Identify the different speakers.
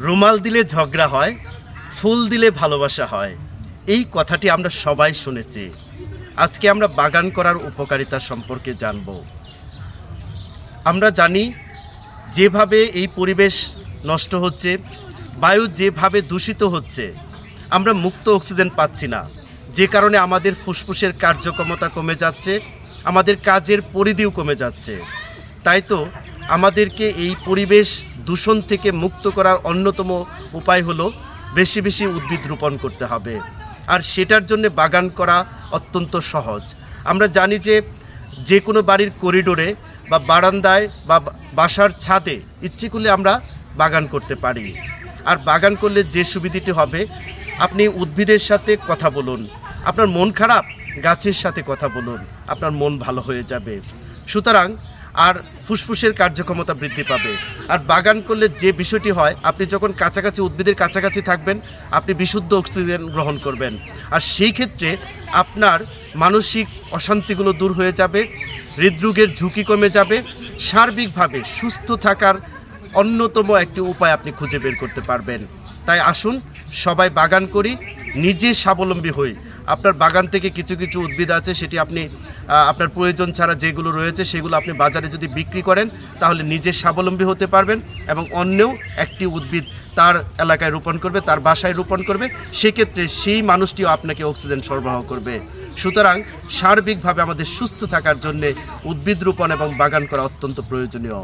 Speaker 1: রুমাল দিলে ঝগড়া হয়, ফুল দিলে ভালোবাসা হয়। এই কথাটি আমরা সবাই শুনেছি। আজকে আমরা বাগান করার উপকারিতা সম্পর্কে জানব। আমরা জানি যেভাবে এই পরিবেশ নষ্ট হচ্ছে, বায়ু যেভাবে দূষিত হচ্ছে, আমরা মুক্ত অক্সিজেন পাচ্ছি না, যে কারণে আমাদের ফুসফুসের কার্যক্ষমতা কমে যাচ্ছে, আমাদের কাজের পরিধিও কমে যাচ্ছে। তাই তো আমাদেরকে এই পরিবেশ দূষণ থেকে মুক্ত করার অন্যতম উপায় হলো বেশি বেশি উদ্ভিদ রোপণ করতে হবে। আর সেটার জন্য বাগান করা অত্যন্ত সহজ। আমরা জানি যে কোনো বাড়ির করিডোরে বা বারান্দায় বা বাসার ছাদে ইচ্ছে করলে আমরা বাগান করতে পারি। আর বাগান করলে যে সুবিধাটি হবে, আপনি উদ্ভিদের সাথে কথা বলুন, আপনার মন খারাপ, গাছের সাথে কথা বলুন, আপনার মন ভালো হয়ে যাবে। সুতরাং আর ফুসফুসের কার্যক্ষমতা বৃদ্ধি পাবে। আর বাগান করলে যে বিষয়টি হয়, আপনি যখন কাছাকাছি উদ্ভিদের কাছাকাছি থাকবেন, আপনি বিশুদ্ধ অক্সিজেন গ্রহণ করবেন। আর সেই ক্ষেত্রে আপনার মানসিক অশান্তিগুলো দূর হয়ে যাবে, হৃদরোগের ঝুঁকি কমে যাবে, সার্বিকভাবে সুস্থ থাকার অন্যতম একটি উপায় আপনি খুঁজে বের করতে পারবেন। তাই আসুন সবাই বাগান করি, নিজে স্বাবলম্বী হই। আপনার বাগান থেকে কিছু কিছু উদ্ভিদ আছে, সেটি আপনি আপনার প্রয়োজন ছাড়া যেগুলো রয়েছে সেগুলো আপনি বাজারে যদি বিক্রি করেন, তাহলে নিজে স্বাবলম্বী হতে পারবেন এবং অন্যও একটি উদ্ভিদ তার এলাকায় রোপণ করবে, তার বাসায় রোপণ করবে। সেক্ষেত্রে সেই মানুষটিও আপনাকে অক্সিজেন সরবরাহ করবে। সুতরাং সার্বিকভাবে আমাদের সুস্থ থাকার জন্যে উদ্ভিদ রোপণ এবং বাগান করা অত্যন্ত প্রয়োজনীয়।